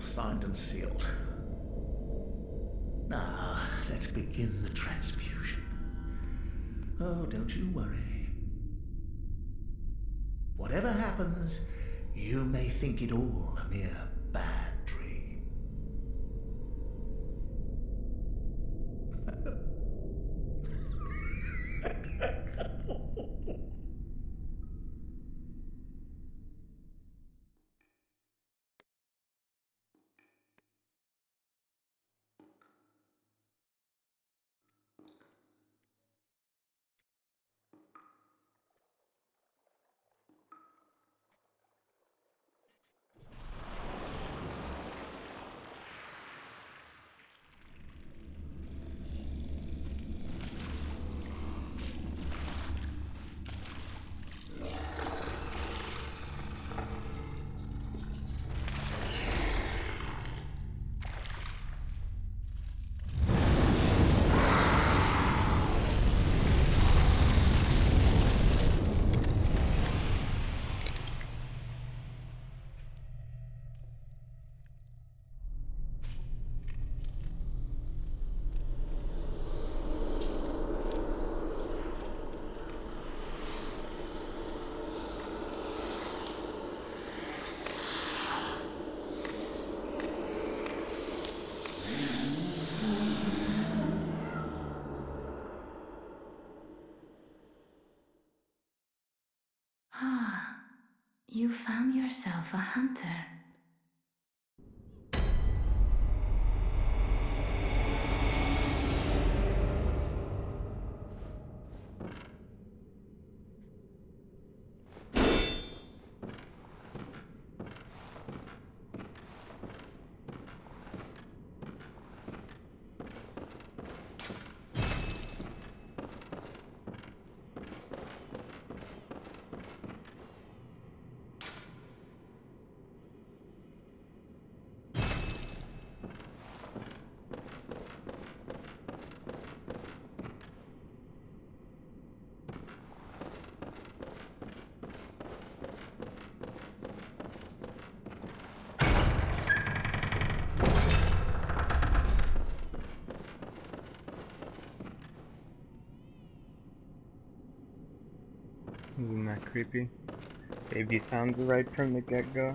signed and sealed. Now, let's begin the transfusion. Oh, don't you worry. Whatever happens, you may think it all a mere bad dream. Ah, you found yourself a hunter. Isn't that creepy? Baby sounds right from the get-go.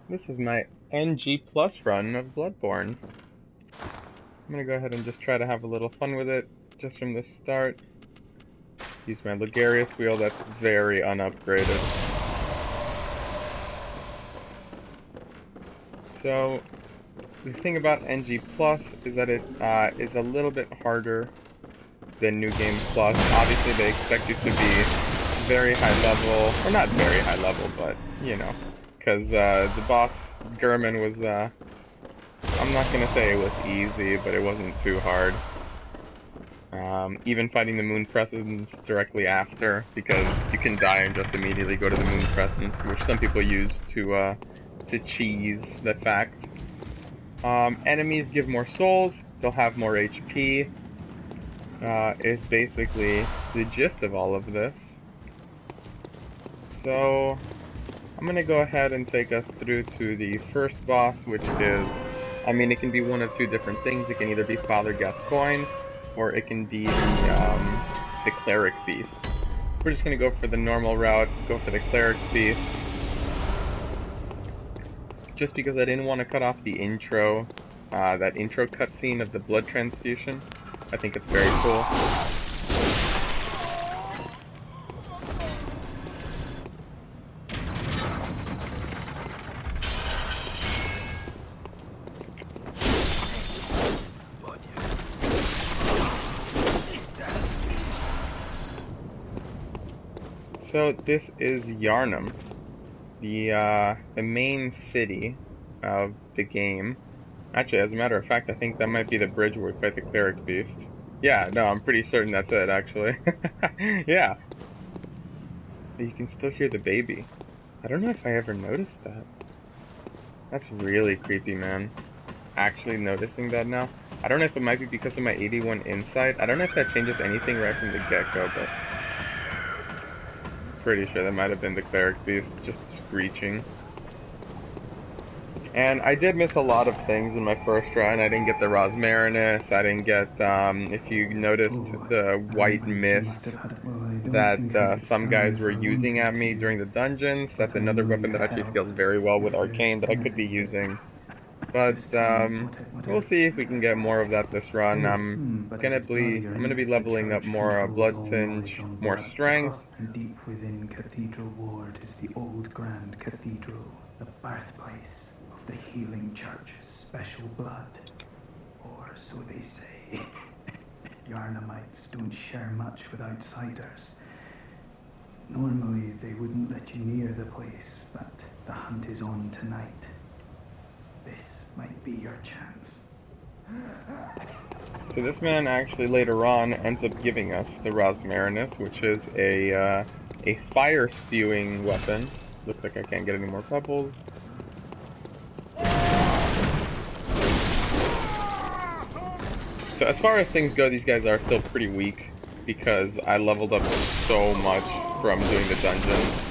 This is my NG plus run of Bloodborne. I'm gonna go ahead and just try to have a little fun with it, just from the start. Use my Ligarius wheel, that's very unupgraded. So, the thing about NG Plus is that it is a little bit harder than New Game Plus. Obviously they expect you to be very high level, or not very high level, but, you know, because the boss, Gurman, was, I'm not going to say it was easy, but it wasn't too hard. Even fighting the Moon Presence directly after, because you can die and just immediately go to the Moon Presence, which some people use to cheese the fact. Enemies give more souls, they'll have more HP, is basically the gist of all of this. So, I'm gonna go ahead and take us through to the first boss, which is, I mean, it can be one of two different things. It can either be Father Gascoigne, or it can be the Cleric Beast. We're just gonna go for the normal route, go for the Cleric Beast. Just because I didn't want to cut off the intro, that intro cutscene of the blood transfusion. I think it's very cool. So this is Yharnam, the main city of the game. Actually, as a matter of fact, I think that might be the bridge where we fight the Cleric Beast. Yeah, no, I'm pretty certain that's it, actually. Yeah. You can still hear the baby. I don't know if I ever noticed that. That's really creepy, man. Actually noticing that now. I don't know if it might be because of my 81 insight. I don't know if that changes anything right from the get-go, but pretty sure that might have been the Cleric Beast just screeching. And I did miss a lot of things in my first run. I didn't get the Rosmarinus. I didn't get, if you noticed, the white mist that some guys were using at me during the dungeons. That's another weapon that actually scales very well with Arcane that I could be using. But we'll see if we can get more of that this run. I'm gonna be leveling up more Blood Tinge, more Strength. And deep within Cathedral Ward is the old Grand Cathedral, the birthplace of the healing church's special blood. Or so they say. Yharnamites don't share much with outsiders. Normally they wouldn't let you near the place, but the hunt is on tonight. This might be your chance. So this man actually later on ends up giving us the Rosmarinus, which is a fire spewing weapon. Looks like I can't get any more pebbles. So as far as things go, these guys are still pretty weak because I leveled up so much from doing the dungeons.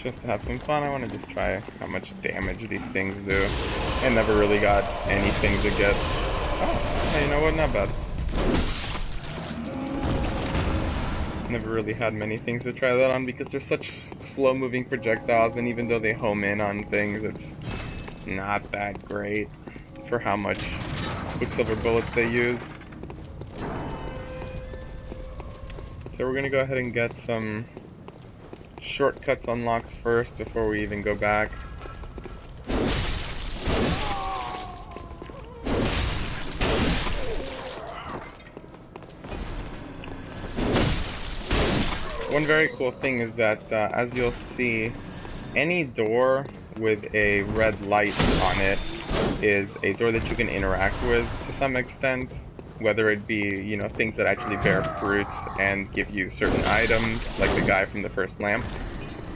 Just to have some fun, I want to just try how much damage these things do. I never really got anything to get. Oh, hey, you know what? Not bad. Never really had many things to try that on because they're such slow-moving projectiles, and even though they home in on things, it's not that great for how much Quicksilver bullets they use. So we're gonna go ahead and get some shortcuts unlocked first before we even go back. One very cool thing is that, as you'll see, any door with a red light on it is a door that you can interact with to some extent, whether it be, you know, things that actually bear fruits and give you certain items, like the guy from the first lamp,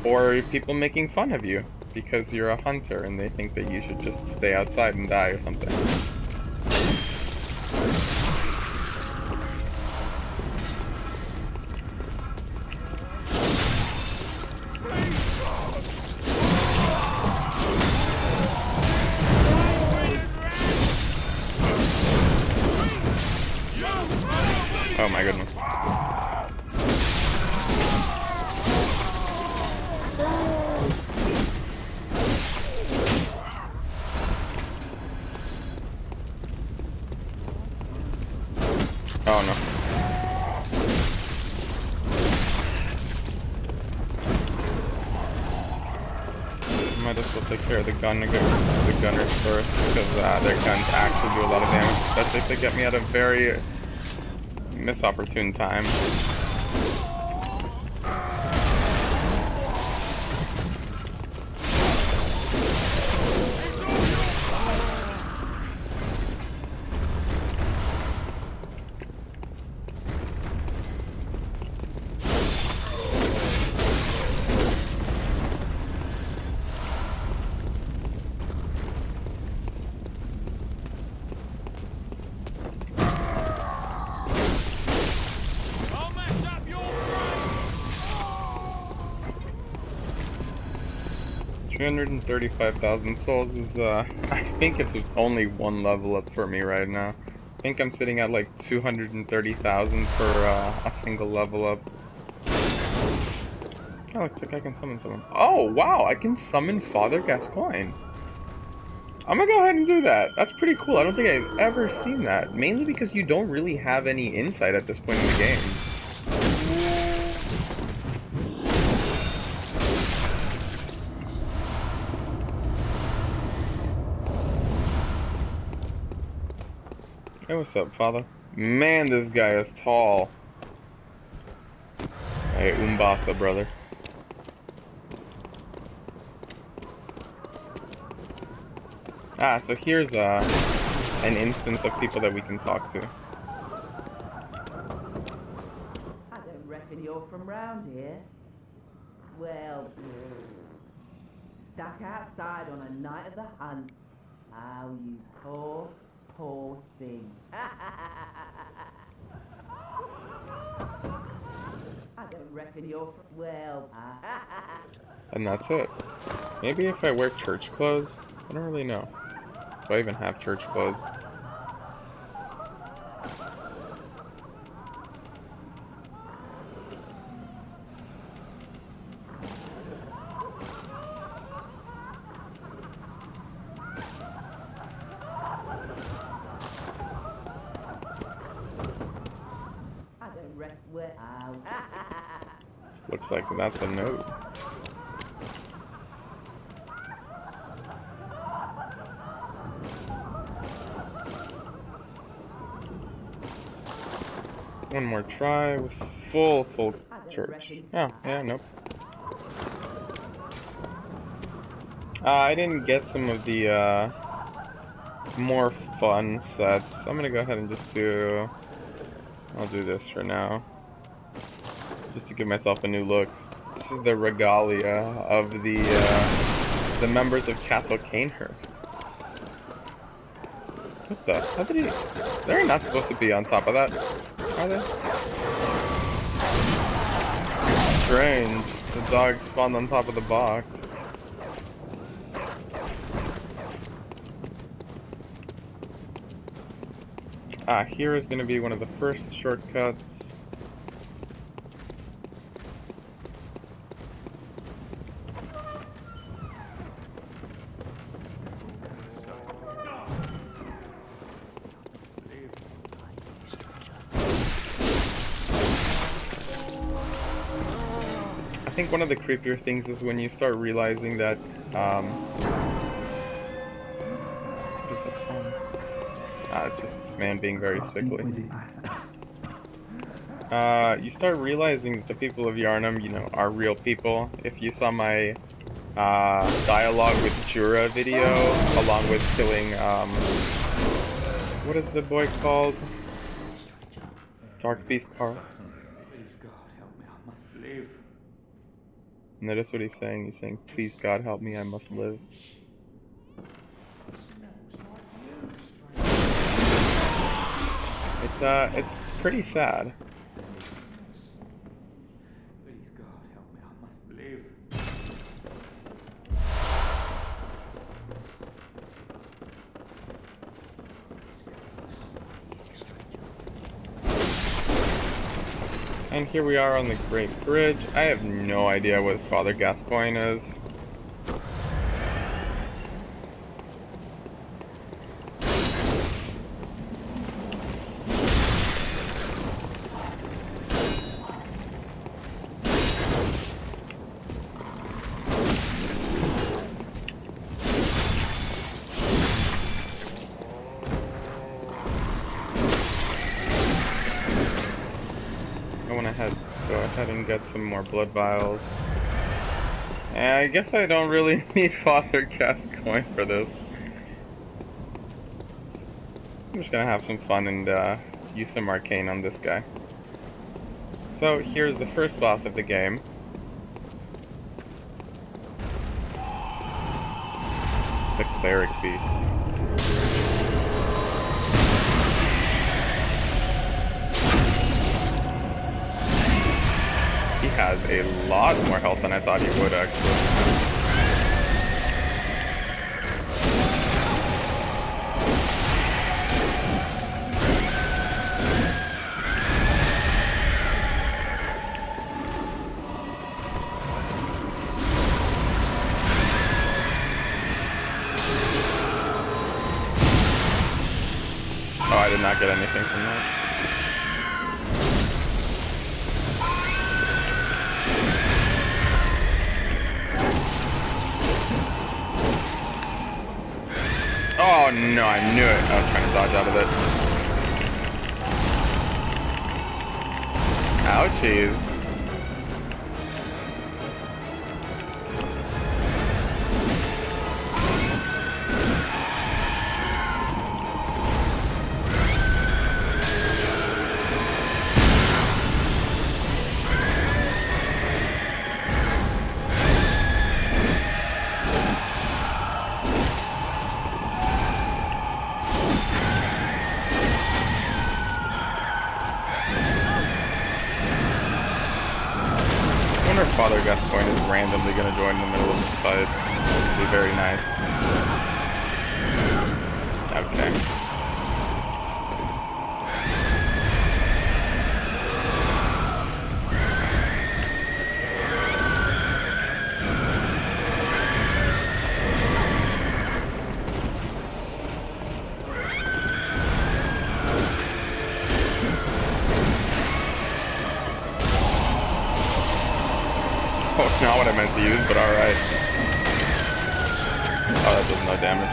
or people making fun of you because you're a hunter and they think that you should just stay outside and die or something. Oh my goodness. Oh no. Might as well take care of the gunners first, because their guns actually do a lot of damage, especially if they get me at a very misopportune time. $335,000 souls is, I think it's only one level up for me right now. I think I'm sitting at like 230,000 for a single level up. Oh, looks like I can summon someone. Oh, wow, I can summon Father Gascoigne. I'm gonna go ahead and do that. That's pretty cool. I don't think I've ever seen that. Mainly because you don't really have any insight at this point in the game. Hey, what's up, Father? Man, this guy is tall. Hey, Umbasa, brother. Ah, so here's an instance of people that we can talk to. you're from round here? Well, stuck outside on a night of the hunt. Oh, you poor, poor thing. I don't reckon you're from... Well... And that's it. Maybe if I wear church clothes? I don't really know. Do I even have church clothes? Looks like that's a note. One more try with full church. Oh, yeah, nope. I didn't get some of the more fun sets. I'm gonna go ahead and just do... I'll do this for now. Just to give myself a new look. This is the regalia of the members of Castle Canehurst. What the? How did he... They're not supposed to be on top of that, are they? Strange. The dog spawned on top of the box. Ah, here is going to be one of the first shortcuts. I think one of the creepier things is when you start realizing that, what is that song? It's just this man being very sickly. You start realizing that the people of Yharnam, you know, are real people. If you saw my dialogue with Jura video, along with killing, what is the boy called? Dark Beast Carl. Notice what he's saying. He's saying, "Please God help me, I must live." It's pretty sad. Please God help me, I must live. And here we are on the Great Bridge. I have no idea what Father Gascoigne is. Go ahead and get some more blood vials. And I guess I don't really need Father Gascoigne for this. I'm just gonna have some fun and use some arcane on this guy. So here's the first boss of the game. The Cleric beast. He has a lot more health than I thought he would, actually. Oh, I did not get anything from that. Oh no, I knew it. I was trying to dodge out of it. Ouchies. Father Gascoigne is randomly going to join in the middle of this fight. It'd be very nice. Okay. Oh, not what I meant to use, but alright. Oh, that does no damage.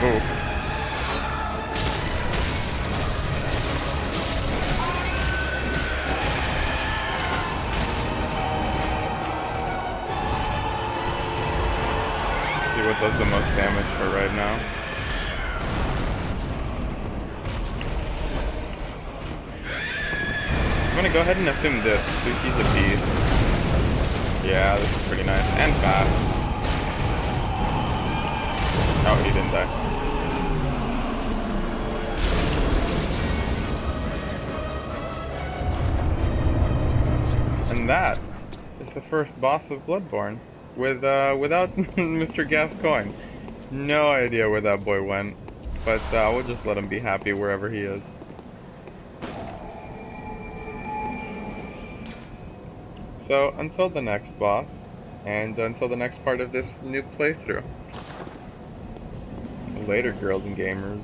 Ooh. See what does the most damage for right now. I'm gonna go ahead and assume this. He's a beast. Yeah, this is pretty nice. And fast. Oh, he didn't die. And that is the first boss of Bloodborne. Without Mr. Gascoigne. No idea where that boy went. But we'll just let him be happy wherever he is. So, until the next boss, and until the next part of this new playthrough. Later, girls and gamers.